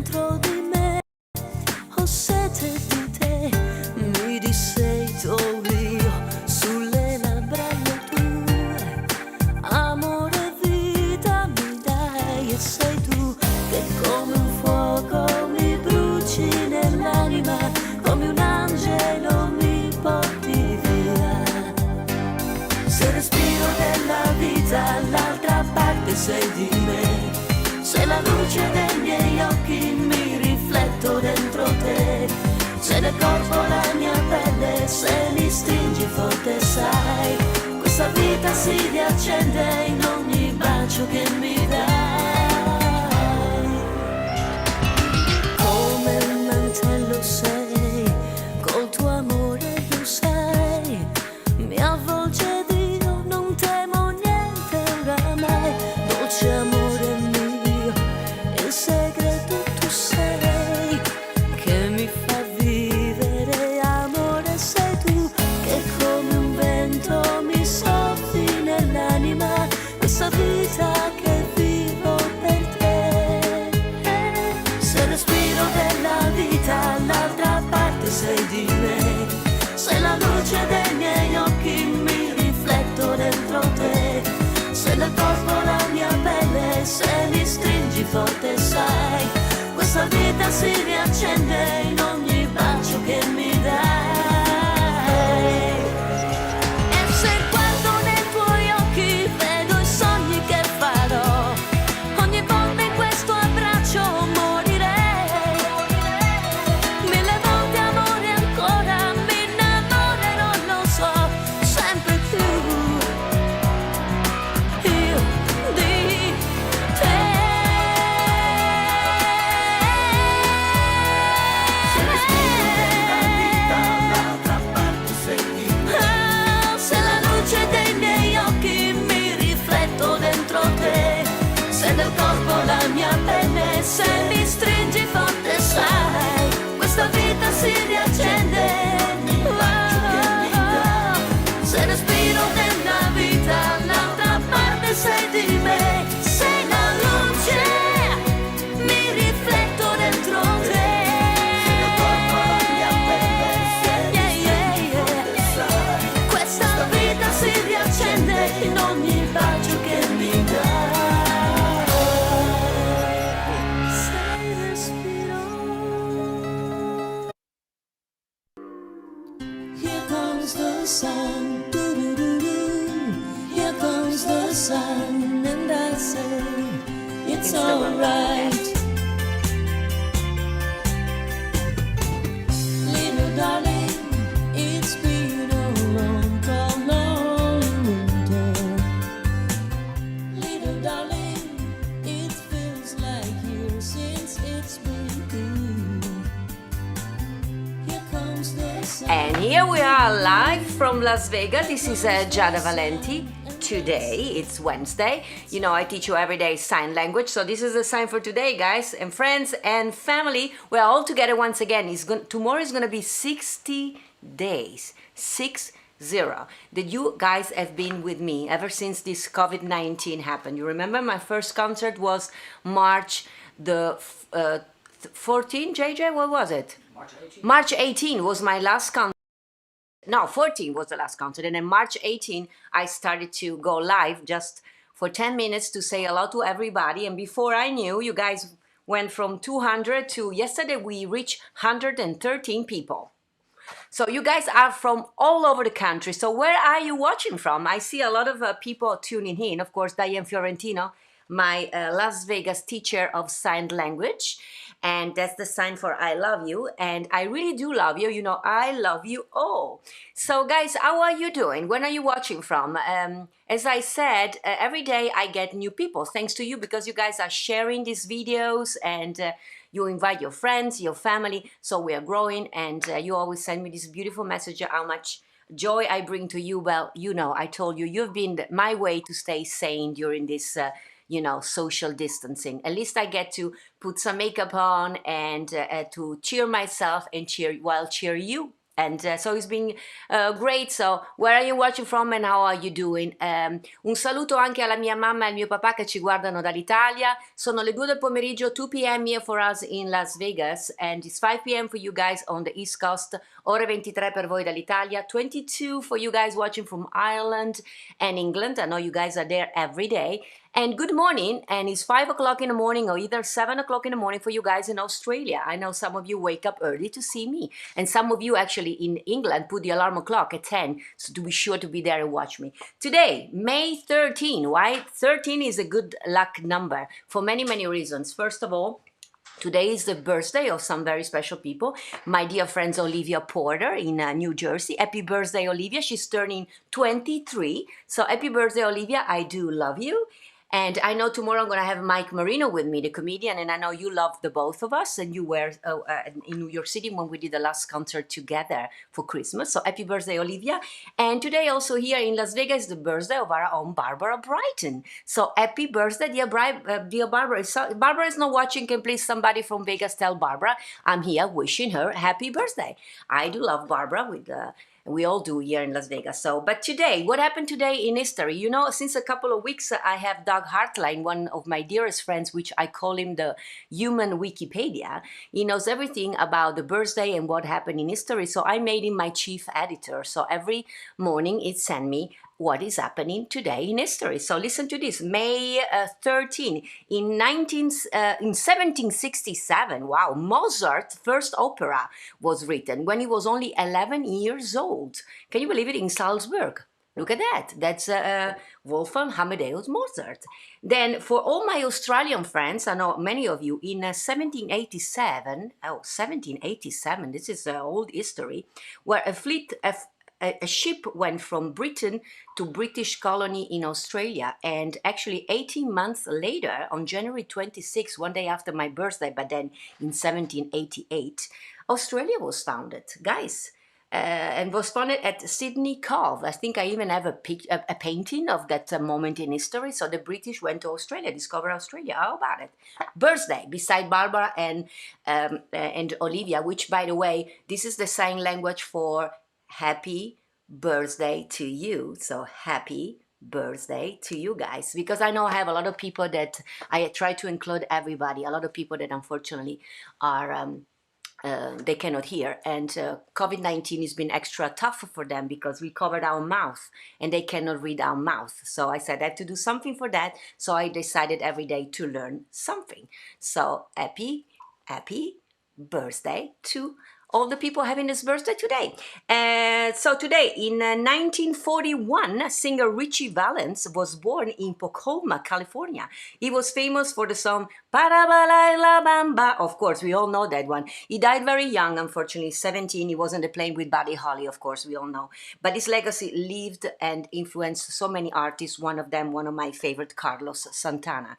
dentro di me, ho sete di te, mi disseto io sulle labbra tue, amore vita mi dai e sei tu che come un fuoco mi bruci nell'anima, come un angelo mi porti via. Se respiro della vita all'altra parte sei di me, se la luce dei miei occhi mi rifletto dentro te, se nel corpo la mia pelle, se mi stringi forte sai, questa vita si riaccende in ogni bacio che mi dai. Come un mantello sei, col tuo amore lo sai, mi avvolge Dio, non temo niente oramai, dolce amore mio, il segreto tu sei, che mi fa vivere, amore sei tu, che come un vento mi soffi nell'anima, questa vita che vivo per te. Se respiro della vita all'altra parte sei di me, se la luce dei miei occhi mi rifletto dentro te, se nel corpo la mia pelle, se mi stringi forte sai, questa vita si riaccende in ogni bacio che mi dai. E se guardo nei tuoi occhi vedo i sogni che farò, ogni volta in questo abbraccio morirei, mille volte amore ancora, mi innamorerò, lo so, sempre più io di te. Se la luce dei miei occhi mi rifletto dentro te, se nel corpo la mia pelle, se mi stringi forte sai, questa vita si riaccende. Se respiro della vita l'altra parte sei di me, sei la luce, mi rifletto dentro te. Questa vita si riaccende in ogni bacio che mi dai. Sei respiro. Here comes the sun, doo-doo-doo-doo. Here comes the sun, and I say it's alright. Little darling, it's been a long, long winter. Little darling, it feels like years since it's been here. Here comes the sun. And here we are live from Las Vegas. This is Giada Valenti. Today, it's Wednesday. You know, I teach you every day sign language. So this is the sign for today, guys and friends and family. We're all together once again. Tomorrow is going to be 60 days. 60. That you guys have been with me ever since this COVID-19 happened. You remember my first concert was March the 14, JJ? What was it? March 18 was my last concert. No, 14 was the last concert. And then March 18, I started to go live just for 10 minutes to say hello to everybody. And before I knew, you guys went from 200 to yesterday we reached 113 people. So you guys are from all over the country. So where are you watching from? I see a lot of people tuning in. Of course, Diane Fiorentino, my Las Vegas teacher of sign language. And that's the sign for I love you. And I really do love you. You know, I love you all. So guys, how are you doing? When are you watching from? As I said, every day I get new people. Thanks to you because you guys are sharing these videos and you invite your friends, your family. So we are growing and you always send me this beautiful message how much joy I bring to you. Well, you know, I told you, you've been my way to stay sane during this you know, social distancing. At least I get to put some makeup on and to cheer myself and cheer you And so it's been great. So where are you watching from and how are you doing? Un saluto anche alla mia mamma e al mio papà che ci guardano dall'Italia. Sono le 2 del pomeriggio, 2 p.m. here for us in Las Vegas, and it's 5 p.m. for you guys on the East Coast. Ore 23 per voi dall'Italia, 22 for you guys watching from Ireland and England. I know you guys are there every day. And good morning, and it's 5 o'clock in the morning or either 7 o'clock in the morning for you guys in Australia. I know some of you wake up early to see me, and some of you actually in England put the alarm clock at 10 so to be sure to be there and watch me. Today, May 13, right? 13 is a good luck number for many, many reasons. First of all, today is the birthday of some very special people. My dear friends Olivia Porter in New Jersey. Happy birthday, Olivia. She's turning 23. So happy birthday, Olivia. I do love you. And I know tomorrow I'm going to have Mike Marino with me, the comedian, and I know you love the both of us, and you were in New York City when we did the last concert together for Christmas. So happy birthday, Olivia. And today also here in Las Vegas is the birthday of our own Barbara Brighton. So happy birthday, dear Barbara. If Barbara is not watching, can please somebody from Vegas tell Barbara I'm here wishing her happy birthday. I do love Barbara we all do here in Las Vegas. So, but today, what happened today in history? You know, since a couple of weeks, I have Doug Hartline, one of my dearest friends, which I call him the human Wikipedia. He knows everything about the birthday and what happened in history. So I made him my chief editor. So every morning it sent me what is happening today in history. So listen to this. May 13, in 1767, wow, Mozart's first opera was written when he was only 11 years old. Can you believe it? In Salzburg. Look at that. That's Wolfgang Amadeus Mozart. Then for all my Australian friends, I know many of you, in 1787, this is old history, where a ship went from Britain to British colony in Australia, and actually 18 months later, on January 26, one day after my birthday, but then in 1788, Australia was founded, guys. And was founded at Sydney Cove. I think I even have a painting of that moment in history. So the British went to Australia, discovered Australia. How about it? Birthday, beside Barbara and Olivia, which, by the way, this is the sign language for happy birthday to you. So happy birthday to you guys, because I know I have a lot of people that I try to include everybody, a lot of people that unfortunately are they cannot hear, and COVID-19 has been extra tough for them because we covered our mouth and they cannot read our mouth. So I said I had to do something for that, so I decided every day to learn something. So happy birthday to all the people having this birthday today. So today, in 1941, singer Richie Valens was born in Pocono, California. He was famous for the song Para la Bamba. Of course, we all know that one. He died very young, unfortunately, 17. He was on the plane with Buddy Holly, of course, we all know. But his legacy lived and influenced so many artists, one of them, one of my favorite, Carlos Santana.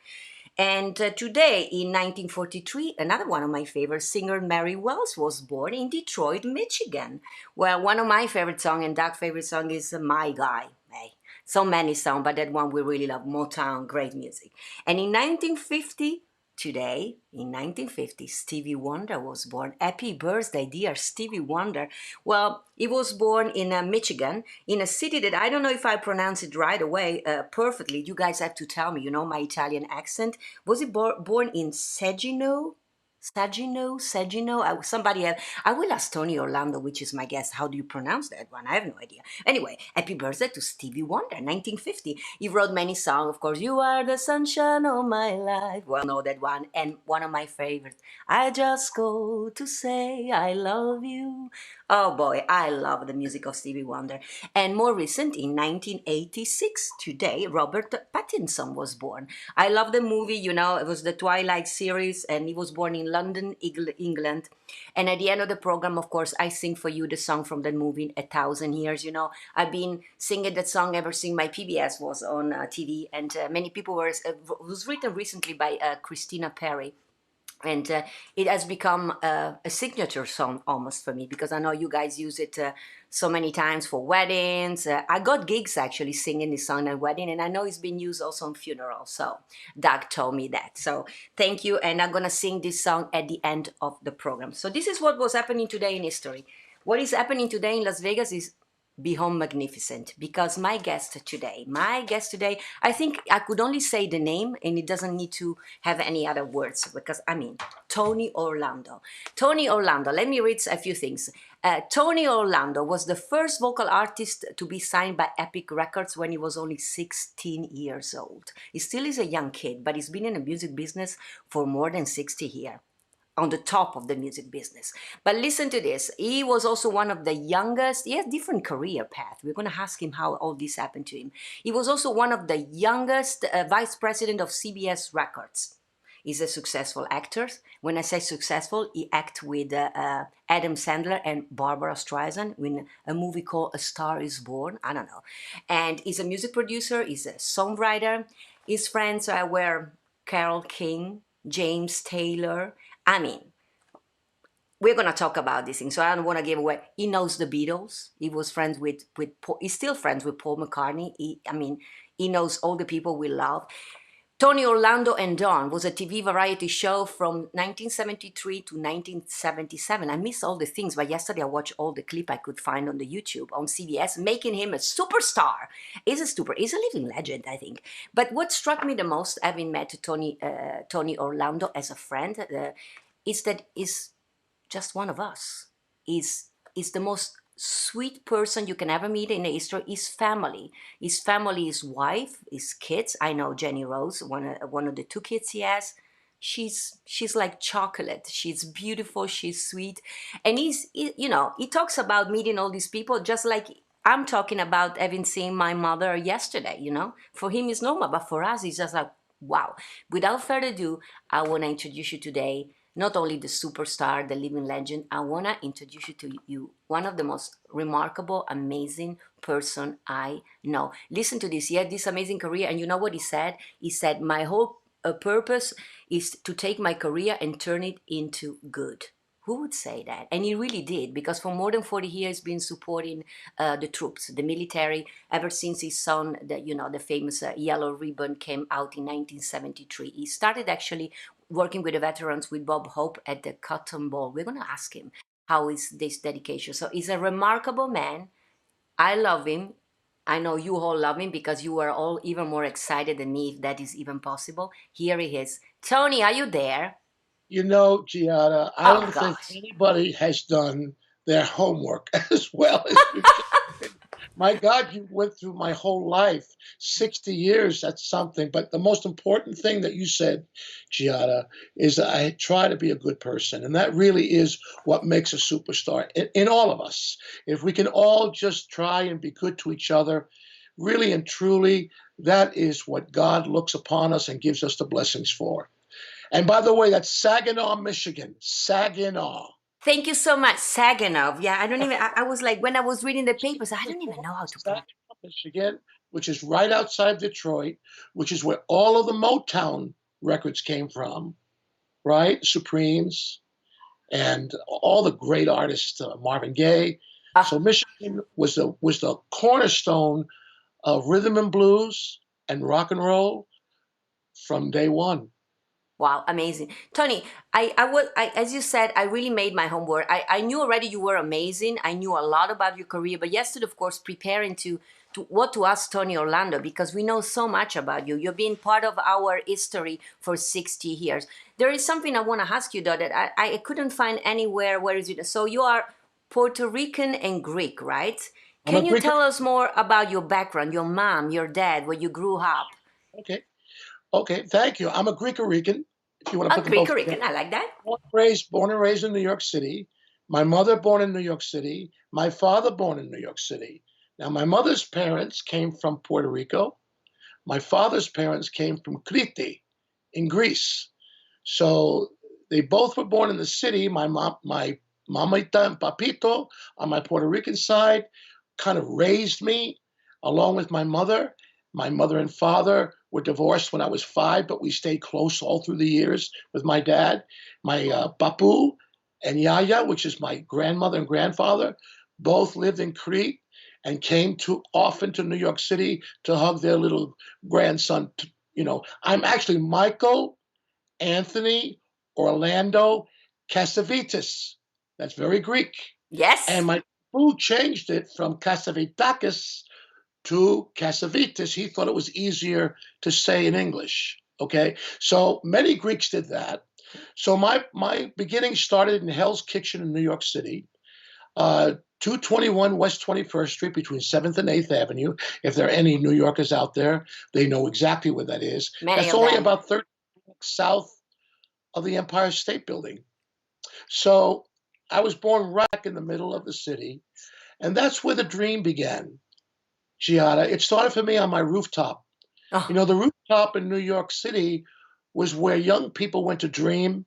And today, in 1943, another one of my favorite singer, Mary Wells, was born in Detroit, Michigan. Well, one of my favorite songs and Doug's favorite song is My Guy. Hey, so many songs, but that one we really love, Motown, great music. And in 1950, today, in 1950, Stevie Wonder was born. Happy birthday, dear Stevie Wonder. Well, he was born in Michigan, in a city that I don't know if I pronounce it right away perfectly. You guys have to tell me, you know, my Italian accent. Was he born in Saginaw? Somebody else. I will ask Tony Orlando, which is my guest. How do you pronounce that one? I have no idea. Anyway, happy birthday to Stevie Wonder, 1950. He wrote many songs, of course. You are the sunshine of my life. Well, I know that one. And one of my favorites. I just go to say I love you. Oh boy, I love the music of Stevie Wonder. And more recent, in 1986, today, Robert Pattinson was born. I love the movie, you know, it was the Twilight series, and he was born in London, England. And at the end of the program, of course, I sing for you the song from that movie, 1,000 Years. You know, I've been singing that song ever since my PBS was on TV, and many people were, it was written recently by Christina Perry. And it has become a signature song almost for me, because I know you guys use it so many times for weddings. I got gigs actually singing this song at wedding, and I know it's been used also on funerals. So Doug told me that. So thank you, and I'm gonna sing this song at the end of the program. So this is what was happening today in history. What is happening today in Las Vegas is beyond magnificent, because my guest today, I think I could only say the name and it doesn't need to have any other words, because I mean, Tony Orlando. Tony Orlando, let me read a few things. Tony Orlando was the first vocal artist to be signed by Epic Records when he was only 16 years old. He still is a young kid, but he's been in the music business for more than 60 years, on the top of the music business. But listen to this. He was also one of the youngest. He has different career path. We're going to ask him how all this happened to him. He was also one of the youngest vice president of CBS Records. He's a successful actor. When I say successful, he acted with Adam Sandler and Barbara Streisand in a movie called A Star Is Born. I don't know. And he's a music producer. He's a songwriter. His friends were Carole King, James Taylor. I mean, we're gonna talk about this thing, so I don't want to give away. He knows the Beatles. He was friends with Paul, he's still friends with Paul McCartney. He knows all the people we love. Tony Orlando and Dawn was a TV variety show from 1973 to 1977. I miss all the things, but yesterday I watched all the clip I could find on the YouTube on CBS, making him a superstar. He's a living legend, I think. But what struck me the most, having met Tony Orlando as a friend, is that he's just one of us. He's the most sweet person you can ever meet in the history. His family, his wife, his kids. I know Jenny Rose, one of the two kids he has. She's like chocolate. She's beautiful. She's sweet, and he talks about meeting all these people just like I'm talking about having seen my mother yesterday. For him it's normal, but for us it's just like wow. Without further ado, I want to introduce you today not only the superstar, the living legend. I want to introduce you to one of the most remarkable, amazing person I know. Listen to this. He had this amazing career, and you know what he said? He said, my whole purpose is to take my career and turn it into good. Who would say that? And he really did, because for more than 40 years he's been supporting the troops, the military, ever since his son, the famous Yellow Ribbon came out in 1973. He started actually working with the veterans with Bob Hope at the Cotton Bowl. We're going to ask him how is this dedication. So he's a remarkable man. I love him. I know you all love him because you are all even more excited than me, if that is even possible. Here he is. Tony, are you there? Giada, I don't think anybody has done their homework as well as you did. My God, you went through my whole life, 60 years, that's something. But the most important thing that you said, Giada, is that I try to be a good person. And that really is what makes a superstar in all of us. If we can all just try and be good to each other, really and truly, that is what God looks upon us and gives us the blessings for. And by the way, that's Saginaw, Michigan. Saginaw. Thank you so much, Saginaw. Yeah, I was like, when I was reading the papers, I don't even know how to pronounce Saginaw, Michigan, which is right outside Detroit, which is where all of the Motown records came from, right? Supremes and all the great artists, Marvin Gaye. So Michigan was the cornerstone of rhythm and blues and rock and roll from day one. Wow, amazing. Tony, as you said, I really made my homework. I knew already you were amazing. I knew a lot about your career, but yesterday, of course, preparing to ask Tony Orlando, because we know so much about you. You've been part of our history for 60 years. There is something I want to ask you, though, that I couldn't find anywhere. Where is it? So you are Puerto Rican and Greek, right? Can you tell us more about your background, your mom, your dad, where you grew up? Okay, thank you. I'm a Greek-Rican. If you want to put them both Greek-Rican, I like that. Born and raised in New York City. My mother born in New York City. My father born in New York City. Now, my mother's parents came from Puerto Rico. My father's parents came from Crete in Greece. So they both were born in the city. My mamita and papito on my Puerto Rican side kind of raised me along with my mother. My mother and father were divorced when I was 5, but we stayed close all through the years with my dad. My papu and yaya, which is my grandmother and grandfather, both lived in Crete and came often to New York City to hug their little grandson. I'm actually Michael Anthony Orlando Casavetes. That's very Greek. Yes. And my boo changed it from Casavitakis to Casavitas. He thought it was easier to say in English. Okay, so many Greeks did that. So my beginning started in Hell's Kitchen in New York City, 221 West 21st Street between 7th and 8th Avenue. If there are any New Yorkers out there, they know exactly where that is. Many That's of only them. about 30 blocks south of the Empire State Building. So I was born right in the middle of the city, and that's where the dream began, Giada. It started for me on my rooftop. You Oh. know, the rooftop in New York City was where young people went to dream,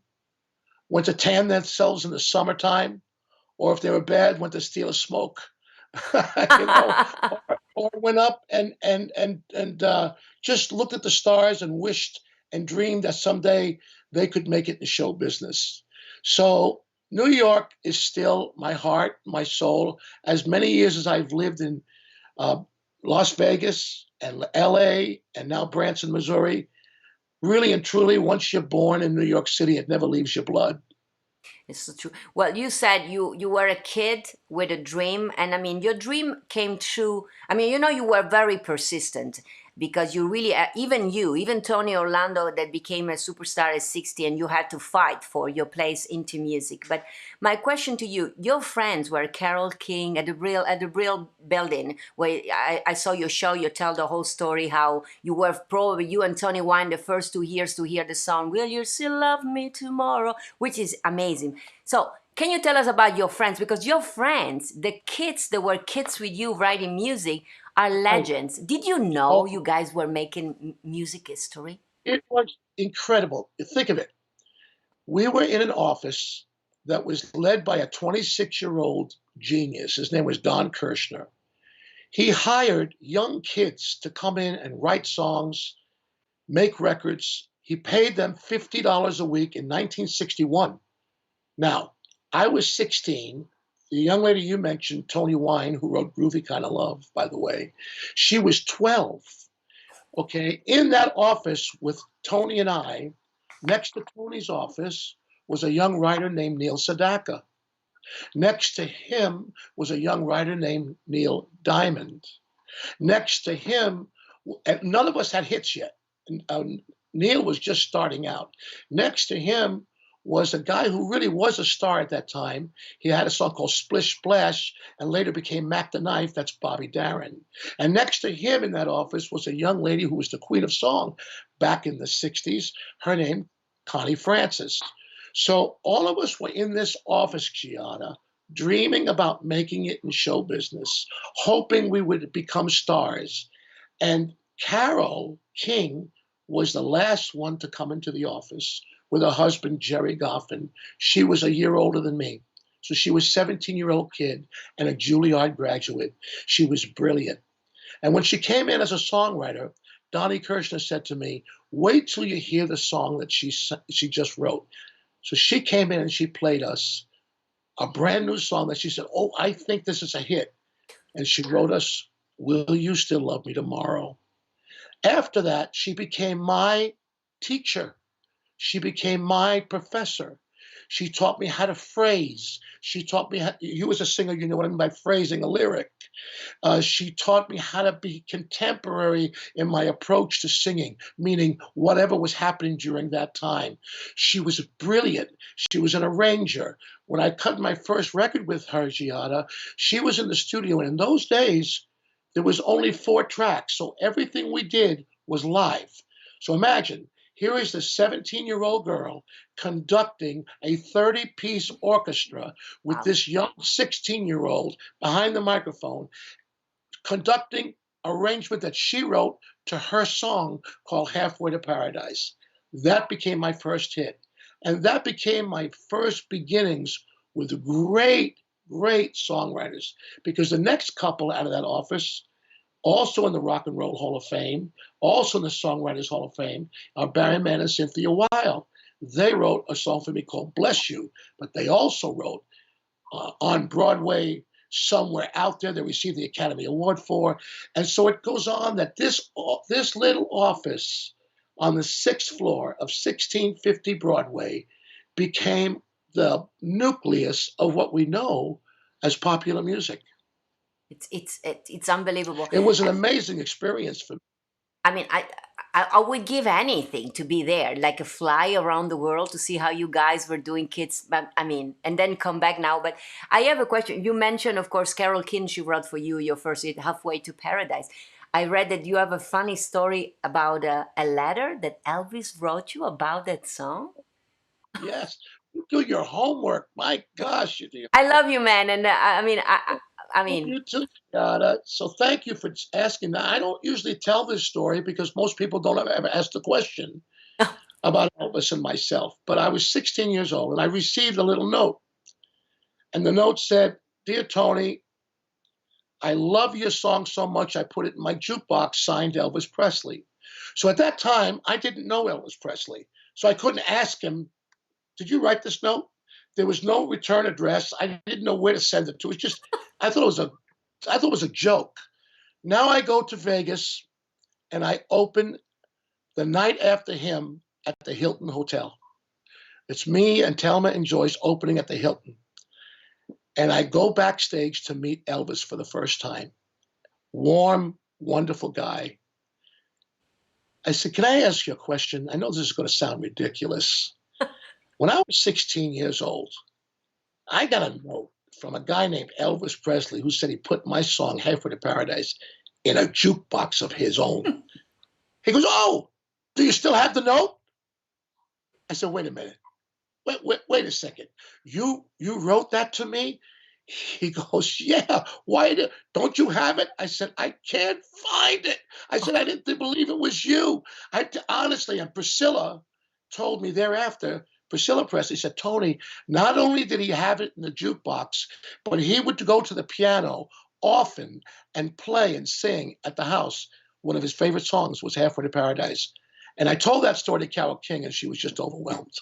went to tan themselves in the summertime, or if they were bad, went to steal a smoke. you know, or went up and just looked at the stars and wished and dreamed that someday they could make it in show business. So New York is still my heart, my soul. As many years as I've lived in uh, Las Vegas and L.A. and now Branson, Missouri, really and truly, once you're born in New York City, it never leaves your blood. It's so true. Well, you said you were a kid with a dream, and I mean your dream came true. I mean, you were very persistent because you really, even Tony Orlando that became a superstar at 60, and you had to fight for your place into music. But my question to you: your friends were Carole King at the Brill Building, where I saw your show. You tell the whole story how you were probably you and Tony Wine the first 2 years to hear the song "Will You Still Love Me Tomorrow," which is amazing. So, can you tell us about your friends? Because your friends, the kids that were kids with you writing music, are Oh, legends. Did you know oh, you guys were making music history? it was incredible. Think of it. We were in an office that was led by a 26-year-old genius. His name was Don Kirshner. He hired young kids to come in and write songs, make records. He paid them $50 a week in 1961. Now, I was 16. The young lady you mentioned, Tony Wine, who wrote Groovy Kind of Love, by the way, she was 12. Okay. In that office with Tony and I, next to Tony's office was a young writer named Neil Sedaka. Next to him was a young writer named Neil Diamond. Next to him, and none of us had hits yet. Uh, Neil was just starting out. Next to him was a guy who really was a star at that time. He had a song called Splish Splash and later became Mac the Knife. That's Bobby Darin. And next to him in that office was a young lady who was the queen of song back in the 60s. Her name, Connie Francis. So all of us were in this office, Giada, dreaming about making it in show business, hoping we would become stars. And Carole King was the last one to come into the office with her husband, Jerry Goffin. She was a year older than me. So she was a 17-year-old kid and a Juilliard graduate. She was brilliant. And when she came in as a songwriter, Donnie Kirshner said to me, wait till you hear the song that she just wrote. So she came in and she played us a brand new song that she said, oh, I think this is a hit. And she wrote us, Will You Still Love Me Tomorrow? After that, she became my teacher. She became my professor. She taught me how to phrase. She taught me how, you as a singer, you know what I mean by phrasing a lyric. She taught me how to be contemporary in my approach to singing, meaning whatever was happening during that time. She was brilliant. She was an arranger. When I cut my first record with her, Giada, she was in the studio. And in those days, there was only 4 tracks. So everything we did was live. So imagine, here is the 17-year-old girl conducting a 30-piece orchestra with Wow. this young 16-year-old behind the microphone, conducting arrangement that she wrote to her song called Halfway to Paradise. That became my first hit. And that became my first beginnings with great, great songwriters. Because the next couple out of that office, also in the Rock and Roll Hall of Fame, also in the Songwriters Hall of Fame, are Barry Mann and Cynthia Weil. They wrote a song for me called Bless You, but they also wrote on Broadway, Somewhere Out There, they received the Academy Award for. And so it goes on that this little office on the 6th floor of 1650 Broadway became the nucleus of what we know as popular music. It's unbelievable. It was an amazing experience for me. I mean, I would give anything to be there, like a fly around the world to see how you guys were doing kids. But I mean, and then come back now. But I have a question. You mentioned, of course, Carole King. She wrote for you your first hit, "Halfway to Paradise." I read that you have a funny story about a letter that Elvis wrote you about that song. Yes, you do your homework. My gosh, you do your I homework. love you, man, and I Oh, mean, you too, Giada. So thank you for asking that. I don't usually tell this story because most people don't ever ask the question about Elvis and myself. But I was 16 years old and I received a little note. And the note said, "Dear Tony, I love your song so much I put it in my jukebox, signed Elvis Presley." So at that time, I didn't know Elvis Presley. So I couldn't ask him, "Did you write this note?" There was no return address. I didn't know where to send it to. It was just, I thought it was a, I thought it was a joke. Now I go to Vegas and I open the night after him at the Hilton Hotel. It's me and Thelma and Joyce opening at the Hilton. And I go backstage to meet Elvis for the first time. Warm, wonderful guy. I said, "Can I ask you a question? I know this is going to sound ridiculous." When I was 16 years old, I got a note from a guy named Elvis Presley who said he put my song "Halfway to Paradise" in a jukebox of his own. He goes, "Oh, do you still have the note?" I said, "Wait a minute. Wait a second. You wrote that to me?" He goes, "Yeah. Don't you have it?" I said, "I can't find it." I said, "I didn't believe it was you." Honestly, and Priscilla told me thereafter, Priscilla Presley said, "Tony, not only did he have it in the jukebox, but he would go to the piano often and play and sing at the house. One of his favorite songs was "Halfway to Paradise." And I told that story to Carole King, and she was just overwhelmed.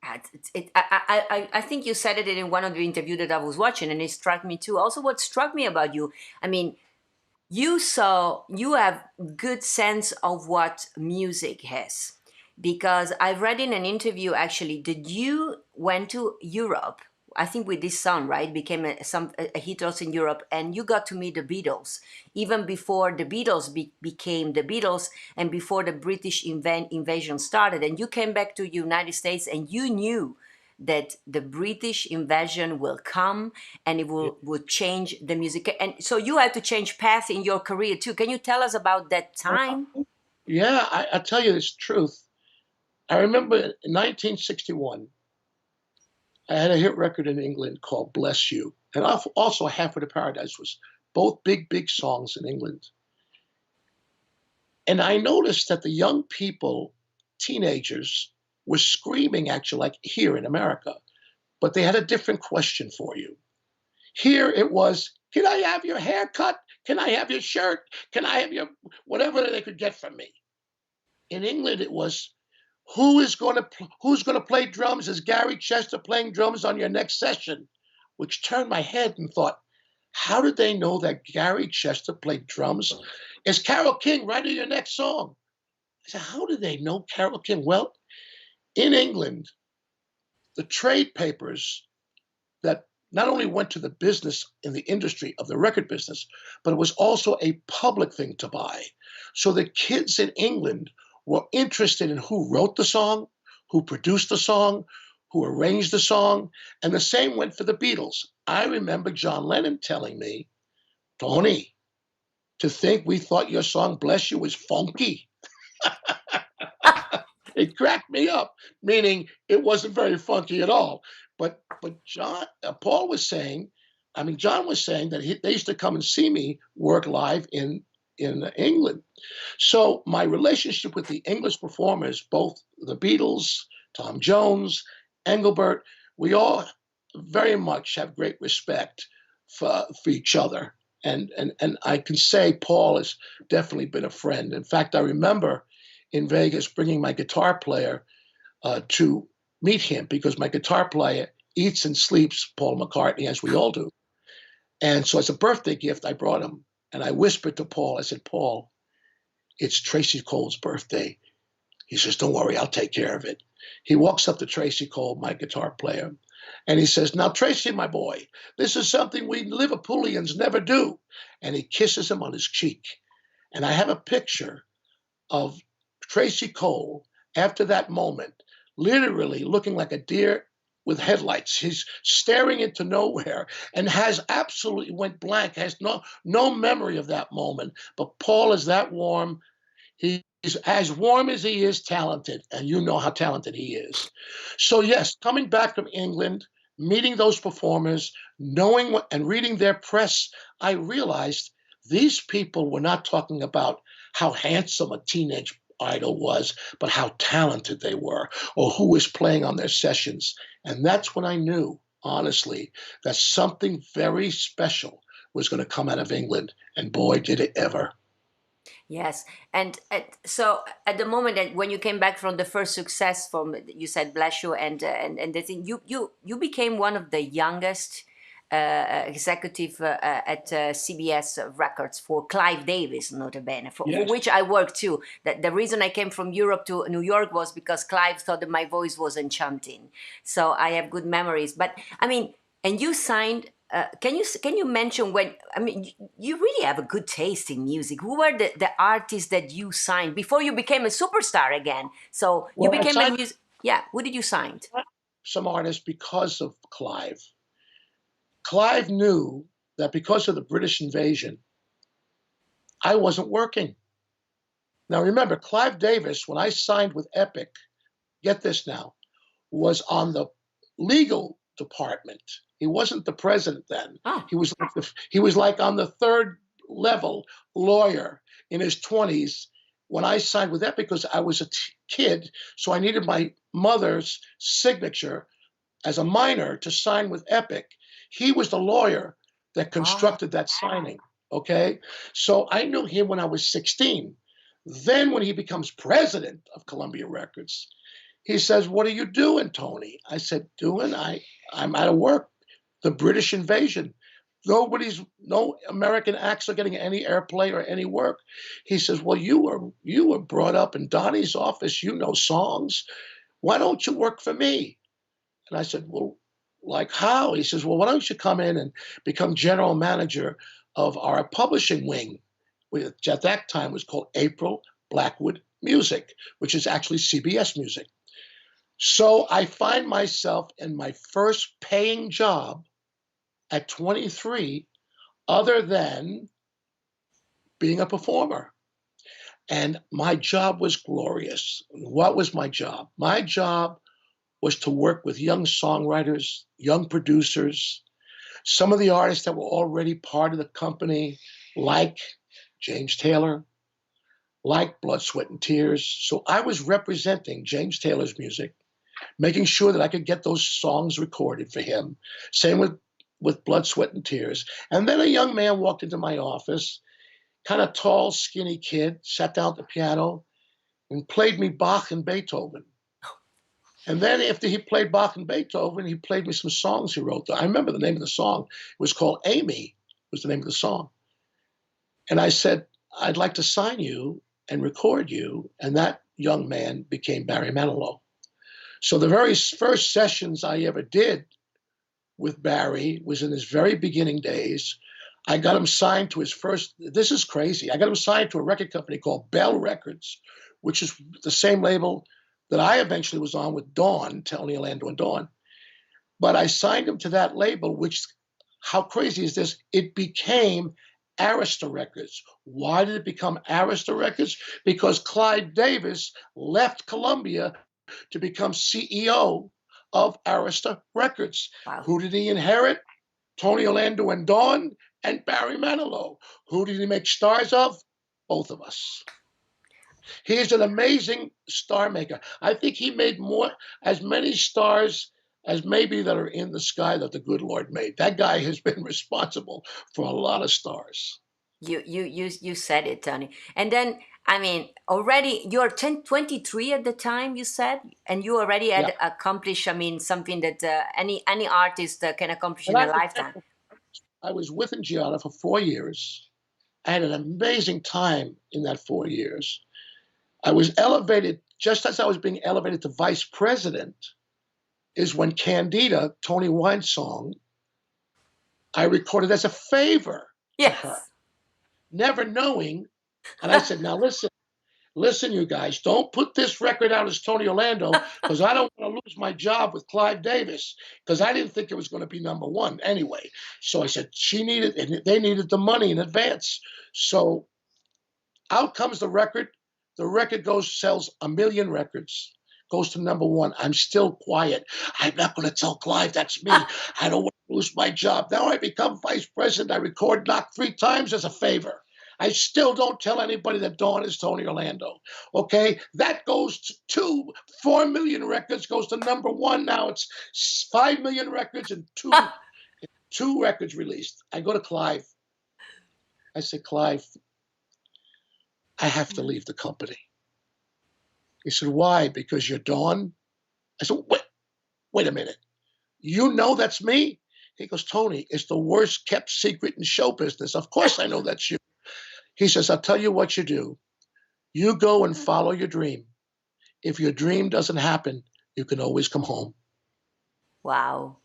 I think you said it in one of the interviews that I was watching, and it struck me too. Also, what struck me about you, I mean, you have good sense of what music has, because I read in an interview actually that you went to Europe. I think with this song, right, became a hit also in Europe, and you got to meet the Beatles even before the Beatles became the Beatles, and before the British invasion started. And you came back to the United States, and you knew that the British invasion will come and it would change the music. And so you had to change path in your career too. Can you tell us about that time? Yeah, I tell you this truth. I remember in 1961, I had a hit record in England called "Bless You," and also "Halfway to Paradise" was both big, big songs in England. And I noticed that the young people, teenagers, were screaming at you like here in America, but they had a different question for you. Here it was, "Can I have your haircut? Can I have your shirt? Can I have your whatever they could get from me?" In England, it was, who's going to play drums? Is Gary Chester playing drums on your next session? Which turned my head and thought, how did they know that Gary Chester played drums? Is Carole King writing your next song? I said, how did they know Carole King? Well, in England, the trade papers that not only went to the business in the industry of the record business, but it was also a public thing to buy. So the kids in England were interested in who wrote the song, who produced the song, who arranged the song, and the same went for the Beatles. I remember John Lennon telling me, "Tony, to think we thought your song 'Bless You' was funky." It cracked me up, meaning it wasn't very funky at all. But Paul was saying, I mean, John was saying that they used to come and see me work live in England. So my relationship with the English performers, both the Beatles, Tom Jones, Engelbert, we all very much have great respect for each other. And I can say Paul has definitely been a friend. In fact, I remember in Vegas bringing my guitar player to meet him, because my guitar player eats and sleeps Paul McCartney, as we all do. And so as a birthday gift, I brought him. And I whispered to Paul, I said, "Paul, it's Tracy Cole's birthday." He says, "Don't worry, I'll take care of it." He walks up to Tracy Cole, my guitar player, And he says, now, Tracy, my boy, this is something we Liverpoolians never do. And he kisses him on his cheek. And I have a picture of Tracy Cole after that moment, literally looking like a deer with headlights. He's staring into nowhere and has absolutely went blank, has no memory of that moment. But Paul is that warm. He's as warm as he is talented, and you know how talented he is. So yes, coming back from England, meeting those performers, knowing what and reading their press, I realized these people were not talking about how handsome a teenage idol was, but how talented they were, or who was playing on their sessions. And that's when I knew, honestly, that something very special was going to come out of England. And boy, did it ever. Yes, and so at the moment that when you came back from the first success from, you said Bless You, and the thing, you became one of the youngest executive at CBS Records for Clive Davis, nota bene, for Yes. which I worked too. That the reason I came from Europe to New York was because Clive thought that my voice was enchanting. So I have good memories. But I mean, and you signed. Can you mention when? I mean, you really have a good taste in music. Who were the artists that you signed before you became a superstar again? So you Well, I became a signed music. Yeah, who did you sign? some artists because of Clive. Clive knew that because of the British invasion, I wasn't working. Now remember, Clive Davis, when I signed with Epic, get this now, was on the legal department. He wasn't the president then. Oh, He was like on the third level lawyer in his 20s when I signed with Epic because I was a kid, so I needed my mother's signature as a minor to sign with Epic. He was the lawyer that oh, constructed that signing. Okay, so I knew him when I was 16. Then when he becomes president of Columbia Records, he says, "What are you doing, Tony?" I said, "Doing? I'm out of work. The British invasion. No American acts are getting any airplay or any work." He says, "Well, you were brought up in Donnie's office. You know songs. Why don't you work for me?" And I said, "Well, like how?" He says, "Well, why don't you come in and become general manager of our publishing wing, which at that time was called April Blackwood Music, which is actually CBS Music." So I find myself in my first paying job at 23, other than being a performer. And my job was glorious. What was my job? My job was to work with young songwriters, young producers, some of the artists that were already part of the company, like James Taylor, like Blood, Sweat, and Tears. So I was representing James Taylor's music, making sure that I could get those songs recorded for him. Same with Blood, Sweat, and Tears. And then a young man walked into my office, kind of tall, skinny kid, sat down at the piano and played me Bach and Beethoven. And then after he played Bach and Beethoven, he played me some songs he wrote. I remember the name of the song. It was called Amy, was the name of the song. And I said, "I'd like to sign you and record you." And that young man became Barry Manilow. So the very first sessions I ever did with Barry was in his very beginning days. I got him signed to his first, this is crazy, I got him signed to a record company called Bell Records, which is the same label that I eventually was on with Dawn, Tony Orlando and Dawn. But I signed him to that label, which, how crazy is this? It became Arista Records. Why did it become Arista Records? Because Clive Davis left Columbia to become CEO of Arista Records. wow. Who did he inherit? Tony Orlando and Dawn and Barry Manilow. Who did he make stars of? Both of us. He is an amazing star maker. I think he made as many stars as maybe that are in the sky that the good Lord made. That guy has been responsible for a lot of stars. You said it, Tony. And then, I mean, already you're 23 at the time, you said, and you already Yeah. had accomplished, I mean, something that any artist can accomplish And in a lifetime. I was with Giada for 4 years. I had an amazing time in that 4 years. I was elevated, just as I was being elevated to vice president, is when Candida, Tony Wine's song, I recorded as a favor to her, Yes. never knowing. And I said, now listen, you guys, don't put this record out as Tony Orlando because I don't want to lose my job with Clive Davis because I didn't think it was going to be number one anyway. So I said and they needed the money in advance. So out comes the record. The record sells 1 million records, goes to number one. I'm still quiet. I'm not going to tell Clive that's me. I don't want to lose my job. Now I become vice president. I record Knock 3 times as a favor. I still don't tell anybody that Dawn is Tony Orlando. Okay, that goes to 4 million records, goes to number one. Now it's 5 million records and two records released. I go to Clive. I say, Clive, I have to leave the company. He said, why? Because you're Dawn? I said, wait a minute. You know that's me? He goes, Tony, it's the worst kept secret in show business. Of course I know that's you. He says, I'll tell you what you do. You go and follow your dream. If your dream doesn't happen, you can always come home. Wow.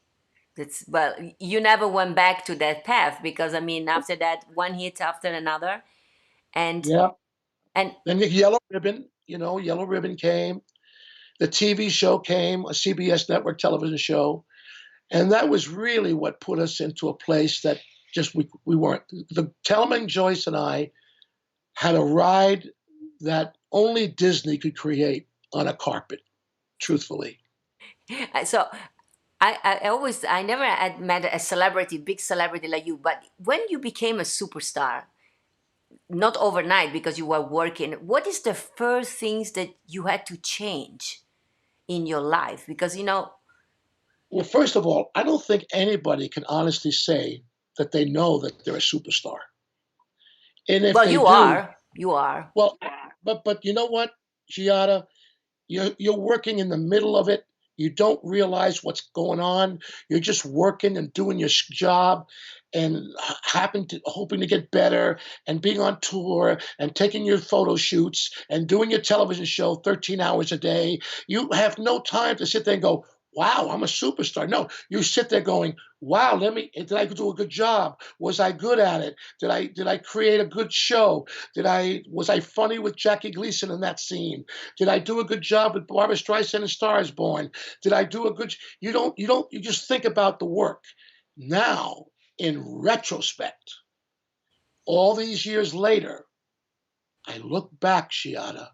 Well, you never went back to that path because, I mean, after that, one hit after another. And Yeah. and Then the Yellow Ribbon came. The TV show came, a CBS network television show. And that was really what put us into a place that just we weren't. Telman Joyce and I had a ride that only Disney could create on a carpet, truthfully. so I never had met a celebrity, big celebrity like you, but when you became a superstar, not overnight because you were working, what is the first things that you had to change in your life? Because, Well, first of all, I don't think anybody can honestly say that they know that they're a superstar. And if well, they you are. well, but you know what, Giada, you're working in the middle of it. You don't realize what's going on. You're just working and doing your job and hoping to get better and being on tour and taking your photo shoots and doing your television show 13 hours a day. You have no time to sit there and go, wow, I'm a superstar. No, you sit there going, wow, did I do a good job? Was I good at it? Did I create a good show? Was I funny with Jackie Gleason in that scene? Did I do a good job with Barbra Streisand and Star is Born? Did I do a good, you just think about the work. Now, in retrospect, all these years later, I look back, Giada,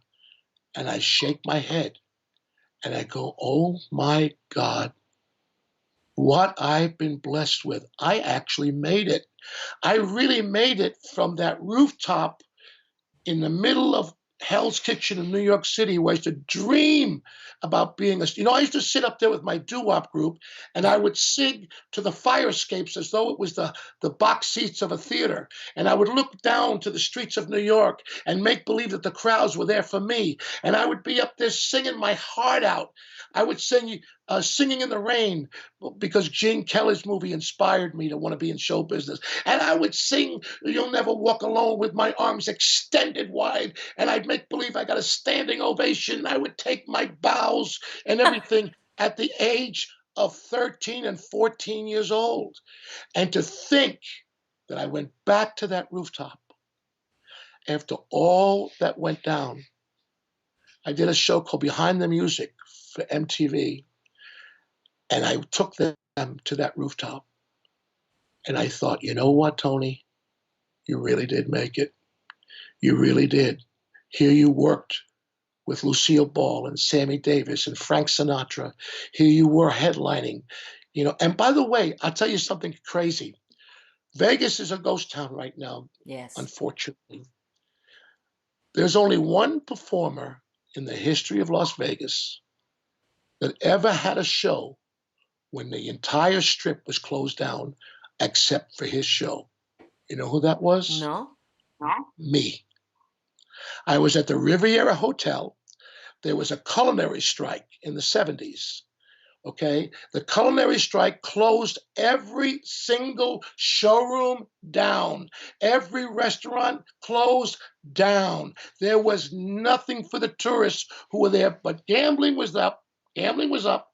and I shake my head. And I go, oh my God, what I've been blessed with. I actually made it. I really made it from that rooftop in the middle of Hell's Kitchen in New York City, where I used to dream about being I used to sit up there with my doo-wop group and I would sing to the fire escapes as though it was the box seats of a theater. And I would look down to the streets of New York and make believe that the crowds were there for me. And I would be up there singing my heart out. I would sing Singing in the Rain because Gene Kelly's movie inspired me to want to be in show business. And I would sing You'll Never Walk Alone with my arms extended wide. And I'd make believe I got a standing ovation. I would take my bows and everything at the age of 13 and 14 years old. And to think that I went back to that rooftop after all that went down. I did a show called Behind the Music for MTV. And I took them to that rooftop. And I thought, you know what, Tony? You really did make it. You really did. Here you worked with Lucille Ball and Sammy Davis and Frank Sinatra. Here you were headlining. And by the way, I'll tell you something crazy. Vegas is a ghost town right now, Yes. unfortunately. There's only one performer in the history of Las Vegas that ever had a show when the entire strip was closed down except for his show. You know who that was? No? Me. I was at the Riviera Hotel. There was a culinary strike in the 70s. Okay? The culinary strike closed every single showroom down. Every restaurant closed down. There was nothing for the tourists who were there, but gambling was up. Gambling was up.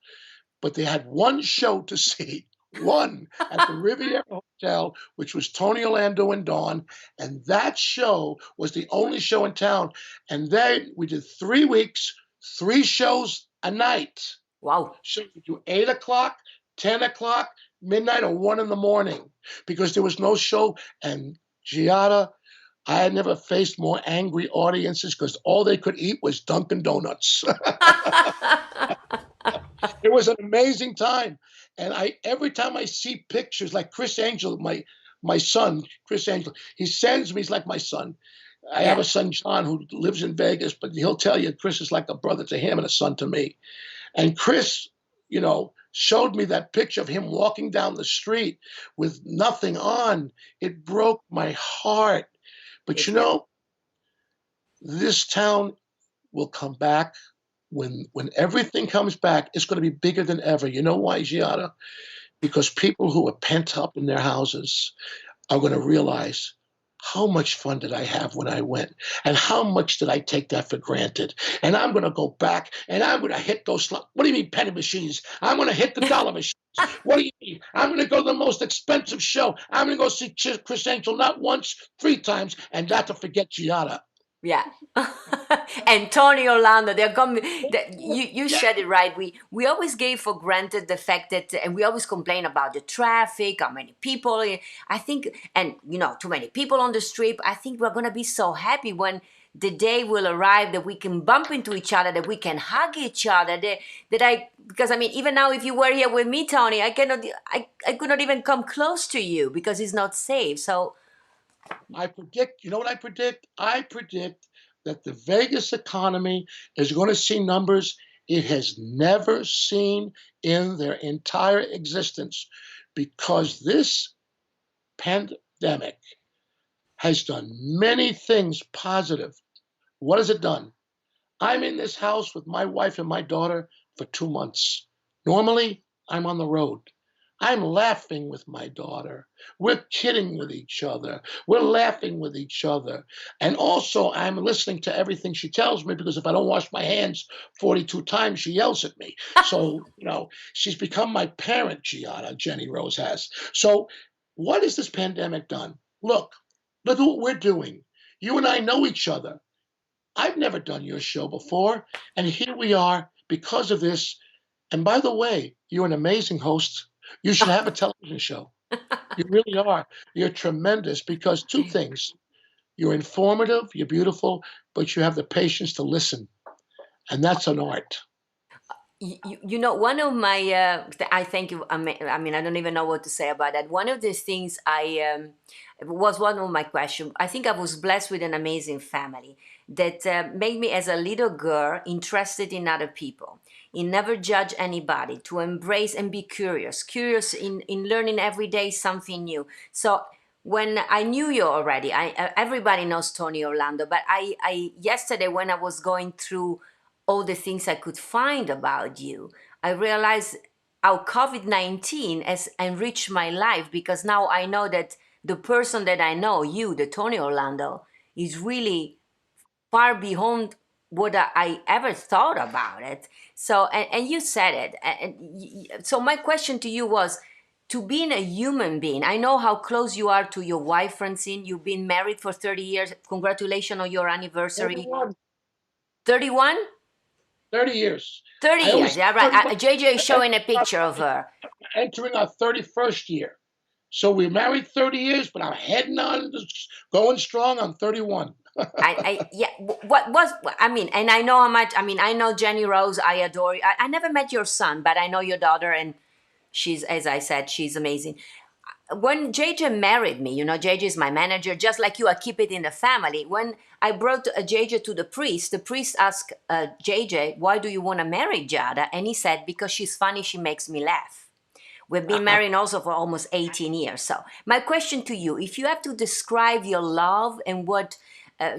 but they had one show to see, one at the Riviera Hotel, which was Tony Orlando and Dawn, and that show was the only show in town. And then we did 3 weeks, 3 shows a night. Wow. So we do 8 o'clock, 10 o'clock, midnight, or 1 in the morning because there was no show. And Giada, I had never faced more angry audiences because all they could eat was Dunkin' Donuts. It was an amazing time. And every time I see pictures like Chris Angel, my son, Chris Angel, he sends me, he's like my son. I have a son, John, who lives in Vegas, but he'll tell you Chris is like a brother to him and a son to me. And Chris, showed me that picture of him walking down the street with nothing on. It broke my heart. But this town will come back. When everything comes back, it's going to be bigger than ever. You know why, Giada? Because people who are pent up in their houses are going to realize, how much fun did I have when I went? And how much did I take that for granted? And I'm going to go back and I'm going to hit those, what do you mean penny machines? I'm going to hit the dollar machines. What do you mean? I'm going to go to the most expensive show. I'm going to go see Chris Angel not once, 3 times, and not to forget Giada. Yeah. And Tony Orlando, they're coming. You said it right. We always gave for granted the fact that, and we always complain about the traffic, how many people. I think, and too many people on the street. I think we're gonna be so happy when the day will arrive that we can bump into each other, that we can hug each other. Because even now, if you were here with me, Tony, I could not even come close to you because it's not safe. So. I predict, you know what I predict? I predict that the Vegas economy is going to see numbers it has never seen in their entire existence because this pandemic has done many things positive. What has it done? I'm in this house with my wife and my daughter for 2 months. Normally, I'm on the road. I'm laughing with my daughter. We're kidding with each other. We're laughing with each other. And also, I'm listening to everything she tells me because if I don't wash my hands 42 times, she yells at me. So, she's become my parent, Giada, Jenny Rose has. So what has this pandemic done? Look at what we're doing. You and I know each other. I've never done your show before. And here we are because of this. And by the way, you're an amazing host. You should have a television show. You really are. You're tremendous because 2 things. You're informative, you're beautiful, but you have the patience to listen. And that's an art. One of my, I thank you. I don't even know what to say about that. One of these things was one of my questions. I think I was blessed with an amazing family that made me as a little girl interested in other people, in never judge anybody, to embrace and be curious in learning every day something new. So when I knew you already, everybody knows Tony Orlando, but I yesterday when I was going through all the things I could find about you, I realized how COVID-19 has enriched my life because now I know that the person that I know, you, the Tony Orlando, is really far beyond what I ever thought about it. So, and you said it. So my question to you was, to being a human being, I know how close you are to your wife, Francine. You've been married for 30 years. Congratulations on your anniversary. 31. 31? 30 years. 30 years, yeah, right. JJ is showing a picture of her. Entering our 31st year. So we're married 30 years, but I'm heading on, going strong on 31. And I know how much, I know Jenny Rose, I adore you. I never met your son, but I know your daughter, and she's, as I said, she's amazing. When JJ married me, JJ is my manager, just like you, I keep it in the family. When I brought JJ to the priest asked JJ, why do you want to marry Giada? And he said, because she's funny, she makes me laugh. We've been married also for almost 18 years. So my question to you, if you have to describe your love and what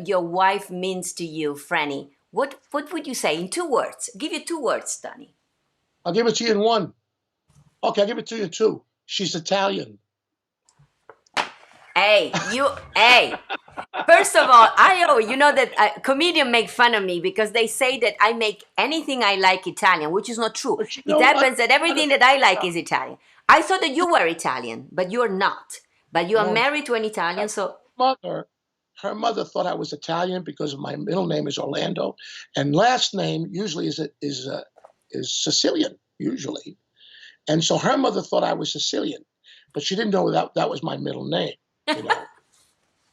your wife means to you, Franny, what would you say in 2 words? I'll give you 2 words, Tony. I'll give it to you in 1. Okay, I'll give it to you in 2. She's Italian. Hey. First of all, you know that comedians make fun of me because they say that I make anything I like Italian, which is not true. But you It know what? happens that everything that I like is Italian. I thought that you were Italian, but you're not. But you are No, married to an Italian, so mother, her mother thought I was Italian because my middle name is Orlando, and last name usually is Sicilian usually, and so her mother thought I was Sicilian, but she didn't know that was my middle name, you know.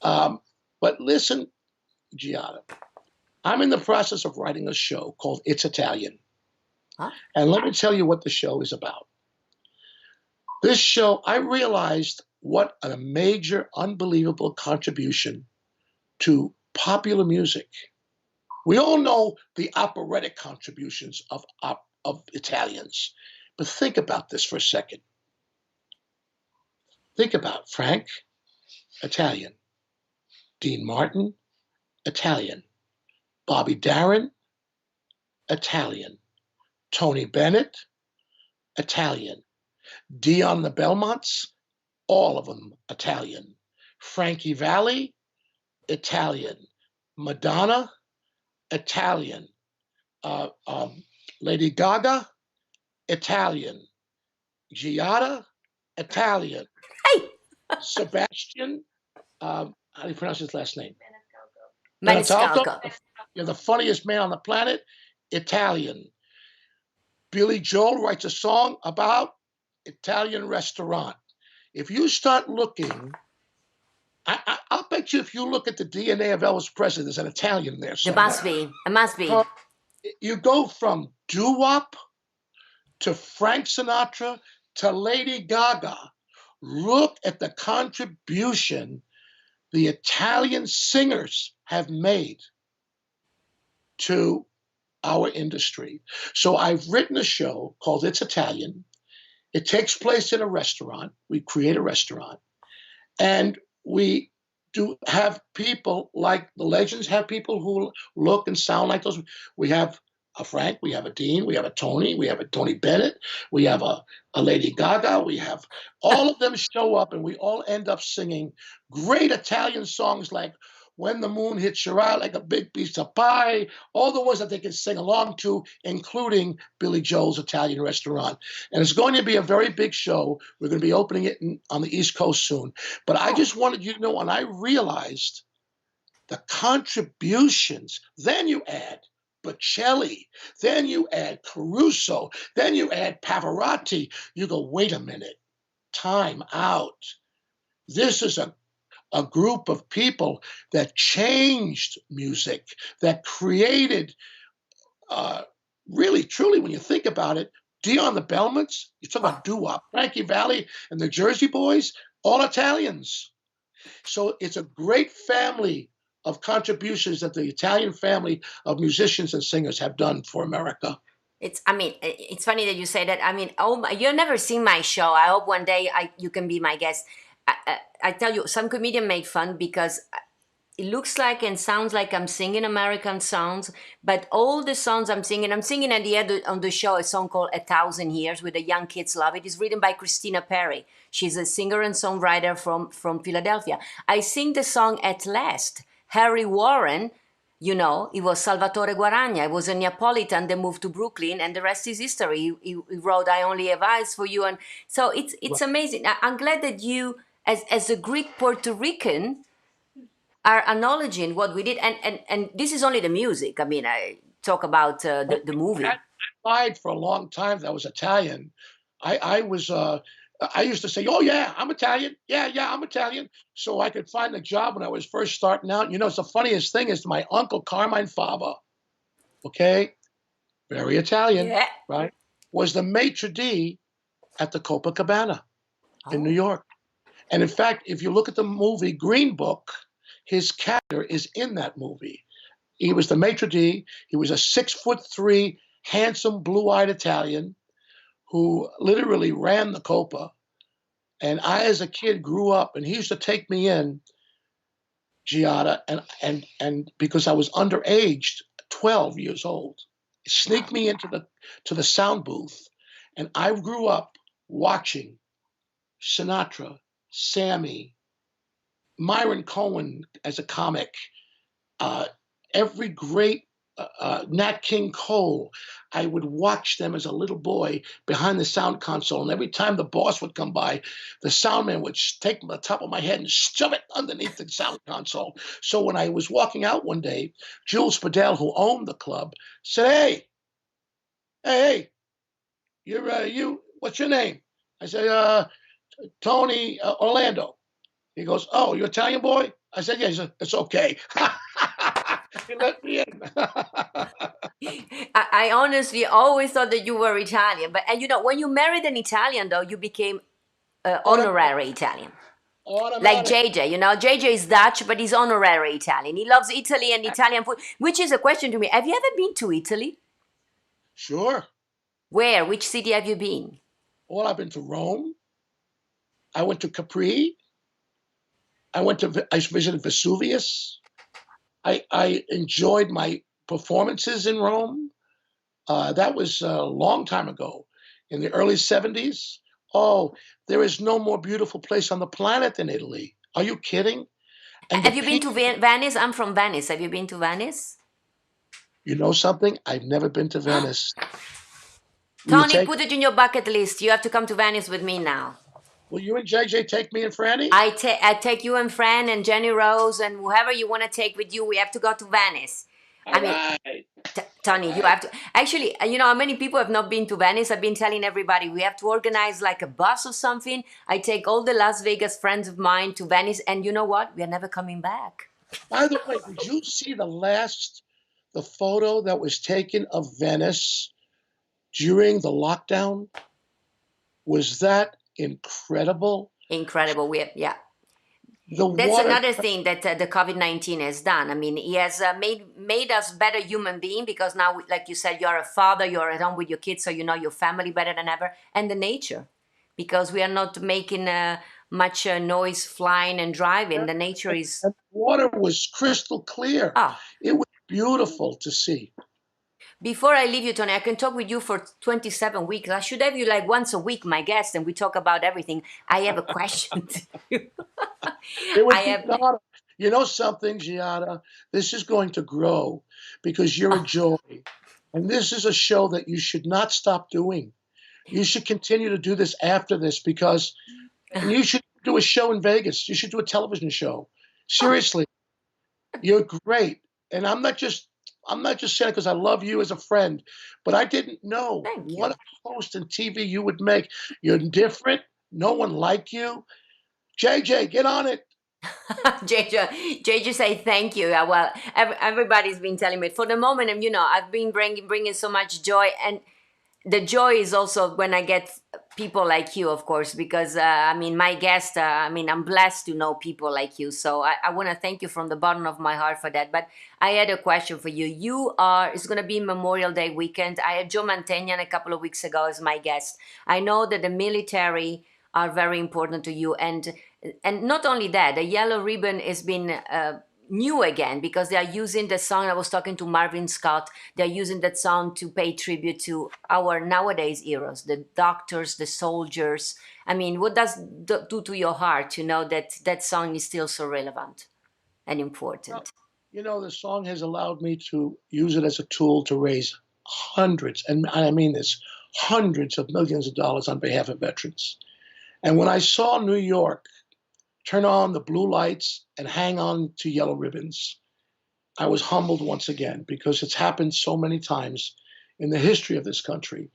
Um, but listen, Giada, I'm in the process of writing a show called It's Italian, huh? and let me tell you what the show is about. This show, I realized what a major, unbelievable contribution to popular music. We all know the operatic contributions of Italians, but think about this for a second. Think about Frank, Italian; Dean Martin, Italian; Bobby Darin, Italian; Tony Bennett, Italian; Dion the Belmonts, all of them Italian; Frankie Valli, Italian; Madonna, Italian; uh, um, Lady Gaga, Italian; Giada, Italian; Hey, Sebastian, how do you pronounce his last name? Benetalto, Maniscalco. you're the funniest man on the planet, Italian. Billy Joel writes a song about Italian restaurant. If you start looking, I'll bet you if you look at the DNA of Elvis Presley, there's an Italian there There must somewhere. be. It must be. You go from doo-wop to Frank Sinatra to Lady Gaga. Look at the contribution the Italian singers have made to our industry. So I've written a show called It's Italian. It takes place in a restaurant. We create a restaurant, and we do have people like the legends have people who look and sound like those. We have a Frank, we have a Dean, we have a Tony, we have a Tony Bennett, we have a Lady Gaga, we have all of them show up, and we all end up singing great Italian songs like When the Moon Hits Your Eye Like a Big Piece of Pie, all the ones that they can sing along to, including Billy Joel's Italian Restaurant. And it's going to be a very big show. We're going to be opening it on the East Coast soon. But I just wanted you to know, when I realized the contributions, then you add Bocelli, then you add Caruso, then you add Pavarotti, you go, wait a minute, time out. This is a group of people that changed music, that created, really, truly, when you think about it, Dion the Belmonts, you talk about doo-wop, Frankie Valli and the Jersey Boys, all Italians. So it's a great family of contributions that the Italian family of musicians and singers have done for America. It's funny that you say that. You've never seen my show. I hope one day you can be my guest. I tell you, some comedian make fun because it looks like and sounds like I'm singing American songs, but all the songs I'm singing at the end on the show a song called 1,000 Years with the young kids love it. It's written by Christina Perry. She's a singer and songwriter from Philadelphia. I sing the song At Last. Harry Warren, you know, it was Salvatore Guaragna. It was a Neapolitan that moved to Brooklyn, and the rest is history. He wrote I Only Have Eyes for You. And so it's amazing. I'm glad that you, as a Greek Puerto Rican, are acknowledging what we did. And this is only the music. I talk about the movie. I lied for a long time that I was Italian. I used to say, "Oh yeah, I'm Italian. Yeah, I'm Italian," so I could find a job when I was first starting out. You know, it's the funniest thing is my uncle Carmine Fava, okay, very Italian, Yeah. right, was the maitre d' at the Copacabana in New York. And in fact, if you look at the movie Green Book, his character is in that movie. He was the maitre d'. He was a 6'3", handsome, blue-eyed Italian who literally ran the Copa. And I, as a kid, grew up, and he used to take me in, Giada, and because I was underage, 12 years old, sneak me into the sound booth, and I grew up watching Sinatra, Sammy, Myron Cohen as a comic, every great Nat King Cole. I would watch them as a little boy behind the sound console, and every time the boss would come by, the sound man would take the top of my head and shove it underneath the sound console. So when I was walking out one day, Jules Spadell, who owned the club, said, "Hey, you, what's your name?" I said, "Tony Orlando." He goes, "Oh, you Italian boy?" I said, "Yeah." He said, "It's okay." He let me in. I honestly always thought that you were Italian, but and you know when you married an Italian though, you became honorary Italian. Like Automatic. JJ, you know, JJ is Dutch, but he's honorary Italian. He loves Italy and Italian food, which is a question to me. Have you ever been to Italy? Sure. Where? Which city have you been? Well, I've been to Rome. I went to Capri. I visited Vesuvius. I enjoyed my performances in Rome. That was a long time ago, in the early 70s. Oh, there is no more beautiful place on the planet than Italy. Are you kidding? And the Have you been to people, Venice? I'm from Venice. Have you been to Venice? you know something? I've never been to Venice. Will you Tony, take, put it in your bucket list. You have to come to Venice with me now. will you and JJ take me and Franny? I take you and Fran and Jenny Rose and whoever you want to take with you. We have to go to Venice. I All mean, right. Tony, you have to actually. You know how many people have not been to Venice? I've been telling everybody we have to organize like a bus or something. I take all the Las Vegas friends of mine to Venice, and you know what? We are never coming back. By the way, did you see the photo that was taken of Venice during the lockdown? Was that incredible? Incredible. Yeah. The That's water, another thing that the COVID-19 has done. I mean, he has made us better human being because now, like you said, you're a father, you're at home with your kids, so you know your family better than ever, and the nature, because we are not making much noise flying and driving. The nature is and the water was crystal clear. ah. It was beautiful to see. Before I leave you, Tony, I can talk with you for 27 weeks. I should have you like once a week, my guest, and we talk about everything. I have a question to you. It I would be have. an honor. You know something, Giada? This is going to grow because you're a joy. And this is a show that you should not stop doing. You should continue to do this after this because, and you should do a show in Vegas. You should do a television show. Seriously, you're great. And I'm not just saying it because I love you as a friend, but I didn't know Thank what you. a host in TV you would make. You're different. No one like you. JJ, get on it. JJ say thank you. Yeah, well, everybody's been telling me for the moment, and you know, I've been bringing so much joy, and the joy is also when I get people like you, of course, because I mean, my guest, I mean, I'm blessed to know people like you. So I want to thank you from the bottom of my heart for that. But I had a question for you. It's going to be Memorial Day weekend. I had Joe Mantegna a couple of weeks ago as my guest. I know that the military are very important to you. And not only that, the yellow ribbon has been new again because they are using the song. I was talking to Marvin Scott. They're using that song to pay tribute to our nowadays heroes, the doctors, the soldiers. I mean, what does do to your heart to know that that song is still so relevant and Well, important? you know, the song has allowed me to use it as a tool to raise hundreds, and I mean this, hundreds of millions of dollars on behalf of veterans. And when I saw New York turn on the blue lights and hang on to yellow ribbons, I was humbled once again because it's happened so many times in the history of this country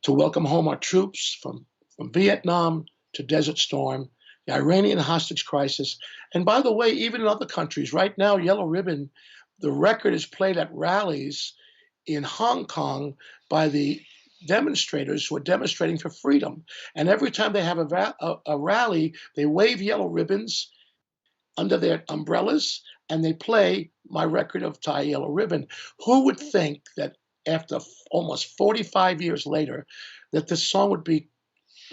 to welcome home our troops from Vietnam to Desert Storm, the Iranian hostage crisis. And by the way, even in other countries, right now, Yellow Ribbon, the record is played at rallies in Hong Kong by the demonstrators who are demonstrating for freedom. And every time they have a rally, they wave yellow ribbons under their umbrellas and they play my record of Tie Yellow Ribbon. Who would think that after almost 45 years later, that this song would be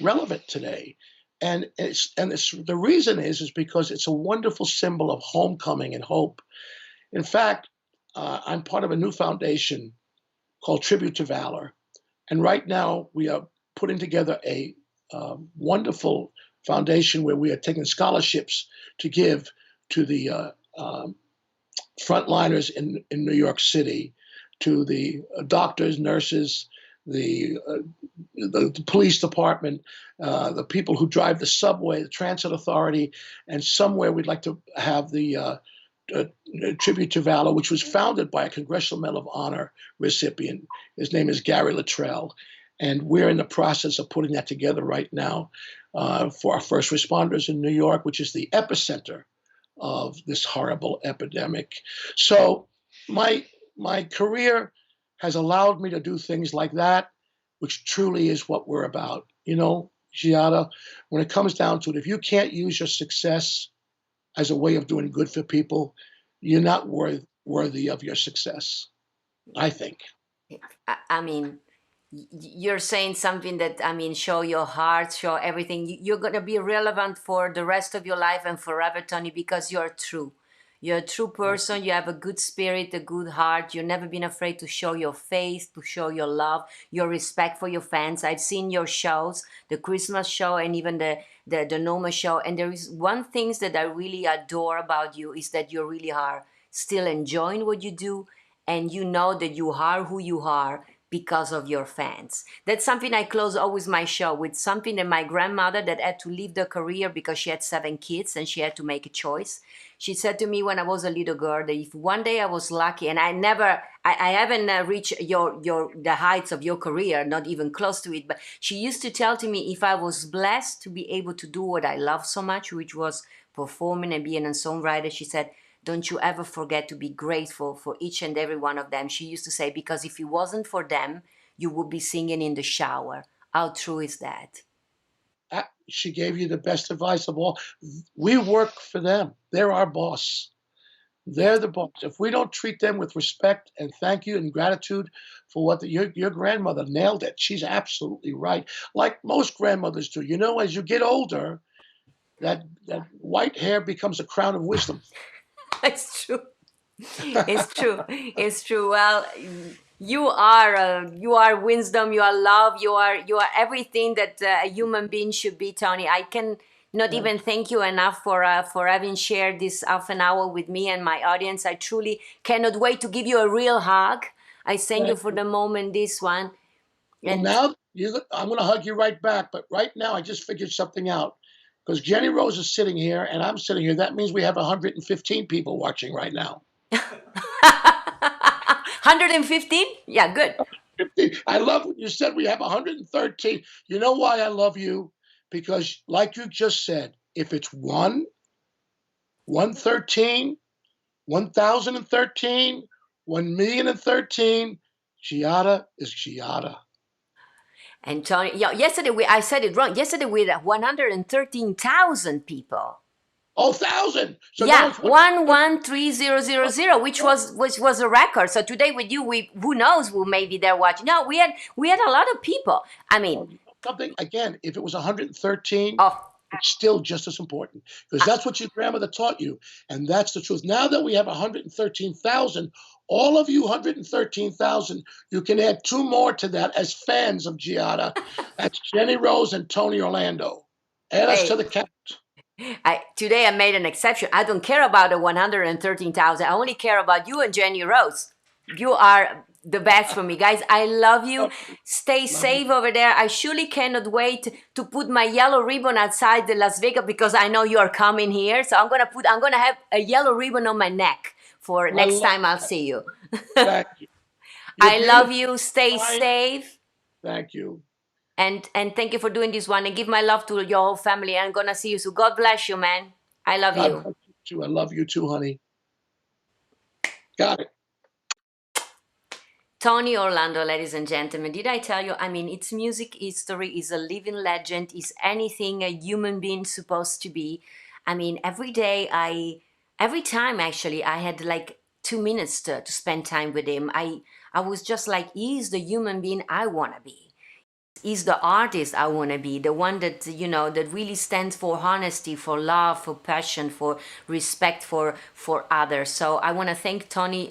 relevant today? And the reason is because it's a wonderful symbol of homecoming and hope. In fact, I'm part of a new foundation called Tribute to Valor. And right now we are putting together a wonderful foundation where we are taking scholarships to give to the frontliners in New York City, to the doctors, nurses, the police department, the people who drive the subway, the transit authority, and somewhere we'd like to have the tribute to valor, which was founded by a Congressional Medal of Honor recipient. His name is Gary Luttrell, and we're in the process of putting that together right now for our first responders in New York, which is the epicenter of this horrible epidemic. So my career has allowed me to do things like that, which truly is what we're about. You know, Giada, when it comes down to it, if you can't use your success as a way of doing good for people, you're not worthy of your success, I think. I mean, you're saying something that, I mean, show your heart, show everything. You're going to be relevant for the rest of your life and forever, Tony, because you're true. You're a true person. You have a good spirit, a good heart. You've never been afraid to show your face, to show your love, your respect for your fans. I've seen your shows, the Christmas show and even the normal show. And there is one thing that I really adore about you is that you really are still enjoying what you do. And you know that you are who you are because of your fans. That's something I close always my show with, something that my grandmother that had to leave the career because she had 7 kids and she had to make a choice. She said to me when I was a little girl that if one day I was lucky, and I haven't reached the heights of your career, not even close to it, but she used to tell to me if I was blessed to be able to do what I love so much, which was performing and being a songwriter, she said, don't you ever forget to be grateful for each and every one of them. She used to say, because if it wasn't for them, you would be singing in the shower. How true is that? She gave you the best advice of all. We work for them. They're our boss. They're the boss. If we don't treat them with respect and thank you and gratitude for what your grandmother nailed it. She's absolutely right. Like most grandmothers do. You know, as you get older, that white hair becomes a crown of wisdom. It's true. It's true. It's true. Well, you are wisdom. You are love. You are everything that a human being should be, Tony. I can not even thank you enough for having shared this half an hour with me and my audience. I truly cannot wait to give you a real hug. I thank you for the moment. This one. And now I'm going to hug you right back. But right now, I just figured something out. Because Jenny Rose is sitting here and I'm sitting here. That means we have 115 people watching right now. 115? Yeah, good. I love what you said. We have 113. You know why I love you? Because like you just said, if it's 113, 1,013, 1,000,013, Giada is Giada. And Tony, yeah, yesterday I said it wrong. Yesterday we had 113,000 people. Oh, 1,000. So yeah, 113,000, which was a record. So today with you, who knows who may be there watching. No, we had a lot of people. I mean, something again. If it was 113, oh, it's still just as important because that's what your grandmother taught you, and that's the truth. Now that we have 113,000, all of you 113,000, you can add 2 more to that as fans of Giada. That's Jenny Rose and Tony Orlando. Add us to the count. Today I made an exception. I don't care about the 113,000. I only care about you and Jenny Rose. You are the best for me, guys. I love you. Stay safe over there. I surely cannot wait to put my yellow ribbon outside the Las Vegas because I know you are coming here. So I'm gonna have a yellow ribbon on my neck for next time I'll see you. Thank you. I love you. Stay safe. Thank you. And thank you for doing this one. And give my love to your whole family. I'm gonna see you. So God bless you, man. I love you. God bless you too. I love you too, honey. Got it. Tony Orlando, ladies and gentlemen, did I tell you? I mean, it's music history, is a living legend, is anything a human being supposed to be. I mean, every time actually, I had like 2 minutes to spend time with him. I was just like, he's the human being I want to be. He's the artist I want to be, the one that, that really stands for honesty, for love, for passion, for respect for others. So I want to thank Tony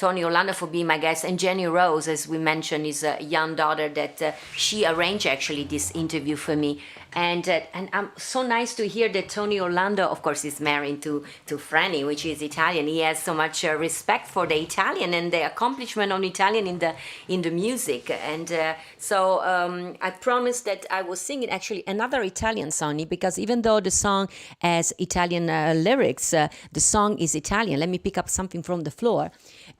Orlando for being my guest, and Jenny Rose, as we mentioned, is a young daughter that she arranged actually this interview for me. And I'm so nice to hear that Tony Orlando, of course, is married to Franny, which is Italian. He has so much respect for the Italian and the accomplishment of Italian in the music. And I promised that I was singing actually another Italian song, because even though the song has Italian lyrics, the song is Italian. Let me pick up something from the floor.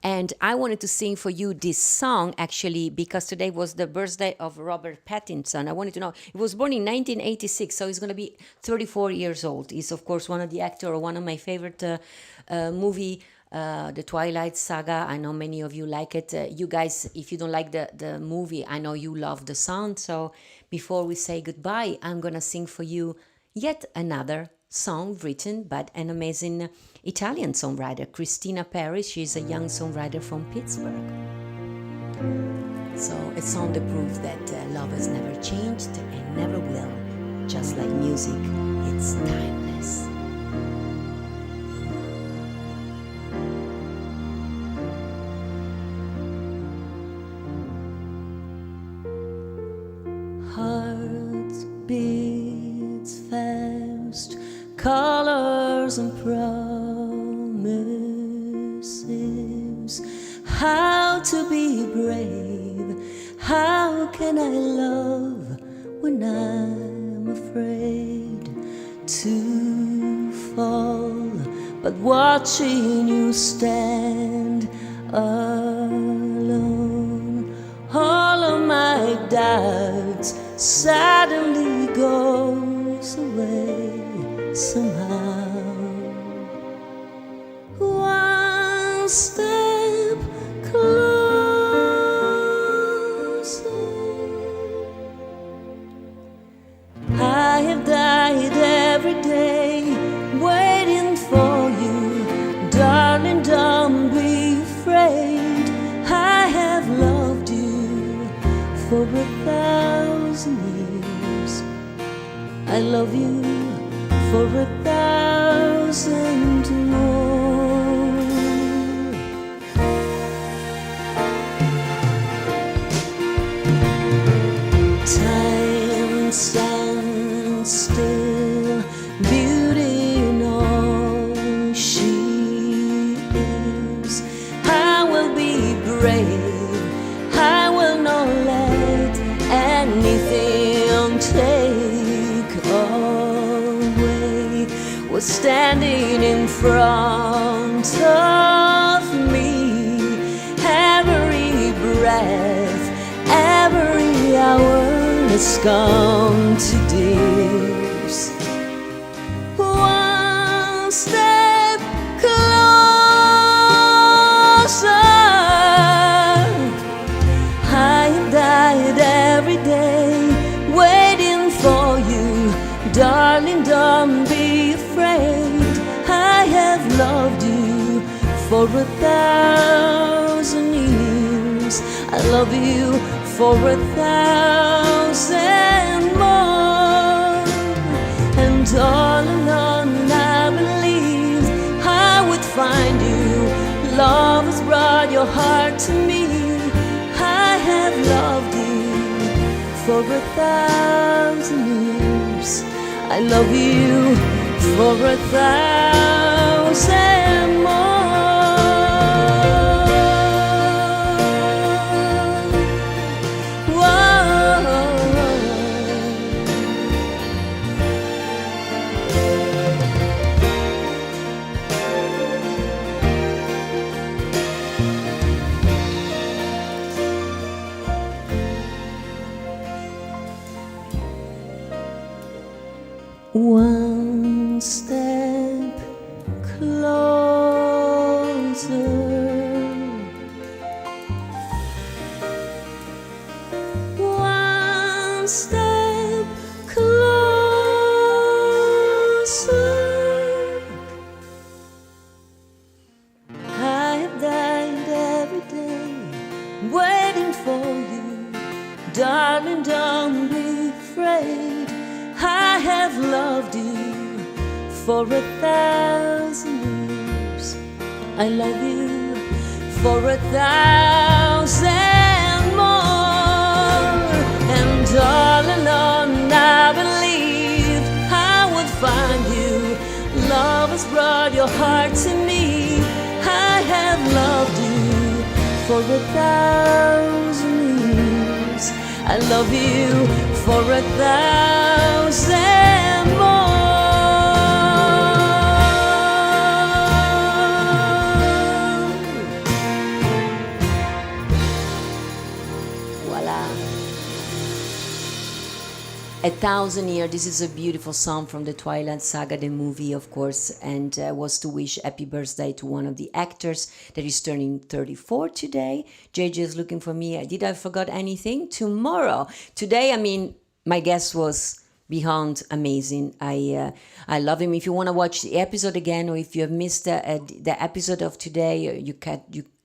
And I wanted to sing for you this song actually because today was the birthday of Robert Pattinson. I wanted to know, he was born in 1986, so he's going to be 34 years old. He's, of course, one of the actors, one of my favorite movie, the Twilight Saga. I know many of you like it. You guys, if you don't like the movie, I know you love the song. So before we say goodbye, I'm going to sing for you yet another song written by an amazing Italian songwriter, Christina Perry. She's a young songwriter from Pittsburgh. So a song that proves that love has never changed and never will. Just like music, it's timeless. Hearts beats fast, colors and promises. How to be brave? How can I love when I'm afraid to fall? But watching you stand alone, all of my doubts suddenly goes away somehow. One step closer. I have died every day waiting for you, darling, don't be afraid. I have loved you for 1,000 years. I love you for 1,000 more. Time stands still, beauty in all she is. I will be brave, I will not let anything take away what's standing in front of me. Every breath, every hour has come to this. One step closer. I have died every day waiting for you, darling, don't be afraid. I have loved you for 1,000 years. I love you for 1,000 more. And all along I believed I would find you. Love has brought your heart to me. I have loved you for 1,000 years. I love you for 1,000 more. One step closer. One step closer. I have died every day waiting for you, darling, don't be afraid. I have loved you for 1,000 years. I love you for 1,000 more. And all along I believe your heart to me. I have loved you for 1,000 years. I love you for 1,000 more. Voila. 1,000 years. This is a beautiful song from the Twilight Saga, the movie, of course, and was to wish happy birthday to one of the actors that is turning 34 today. JJ is looking for me. Did I forgot anything? Tomorrow. Today, I mean, my guest was beyond amazing. I love him. If you want to watch the episode again, or if you have missed the episode of today, you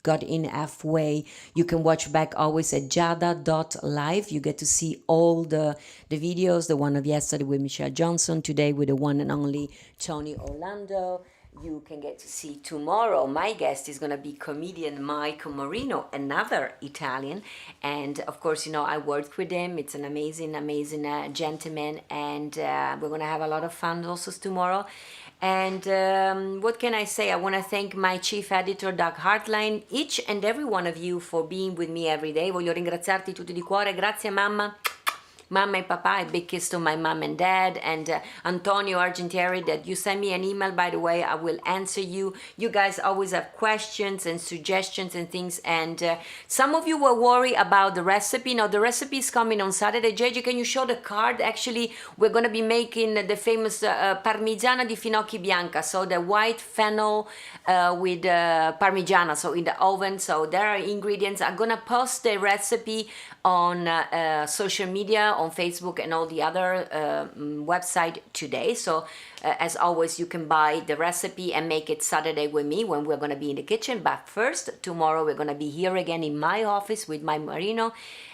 got in halfway, you can watch back always at giada.live. You get to see all the videos, the one of yesterday with Michelle Johnson, today with the one and only Tony Orlando. You can get to see tomorrow. My guest is going to be comedian Michael Marino, another Italian. And of course, you know, I worked with him. It's an amazing gentleman. And we're going to have a lot of fun also tomorrow. And what can I say? I want to thank my chief editor, Doug Hartline, each and every one of you for being with me every day. Voglio ringraziarti tutti di cuore. Grazie, mamma. Mamma and Papa, a big kiss to my mom and dad, and Antonio Argentieri, that you send me an email, by the way, I will answer you. You guys always have questions and suggestions and things, and some of you were worried about the recipe. Now, the recipe is coming on Saturday. JJ, can you show the card? Actually, we're going to be making the famous Parmigiana di Finocchi Bianca, so the white fennel with Parmigiana, so in the oven. So there are ingredients. I'm going to post the recipe on social media, on Facebook and all the other website today. So as always, you can buy the recipe and make it Saturday with me when we're going to be in the kitchen. But first, tomorrow we're going to be here again in my office with my Marino.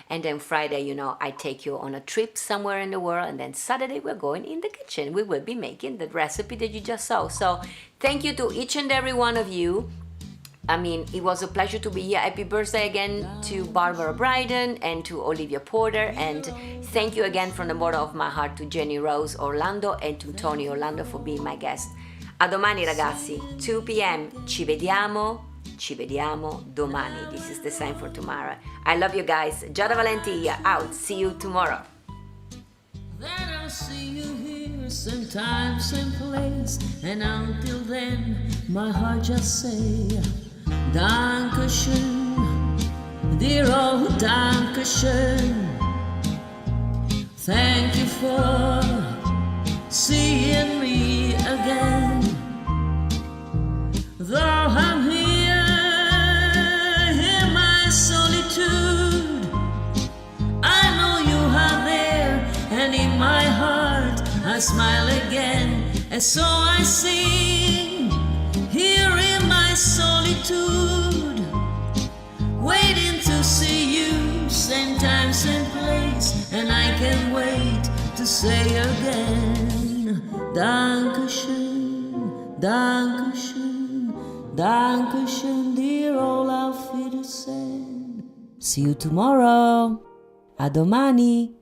And then Friday, you know, I take you on a trip somewhere in the world. And then Saturday, we're going in the kitchen. We will be making the recipe that you just saw. So thank you to each and every one of you. I mean, it was a pleasure to be here. Happy birthday again to Barbara Bryden and to Olivia Porter. And thank you again from the bottom of my heart to Jenny Rose Orlando and to Tony Orlando for being my guest. A domani ragazzi, 2 p.m. Ci vediamo domani. This is the sign for tomorrow. I love you guys. Giada Valenti out. See you tomorrow. Then I'll see you here, same time, same place. And until then, my heart just say, Dankeschön, dear old Dankeschön. Thank you for seeing me again. Though I'm here in my solitude, I know you are there, and in my heart I smile again. And so I sing here in my solitude, waiting to see you, same time, same place. And I can't wait to say again, Dankeschön, Dankeschön, Dankeschön, dear old Auf Wiedersehen. See you tomorrow. A domani.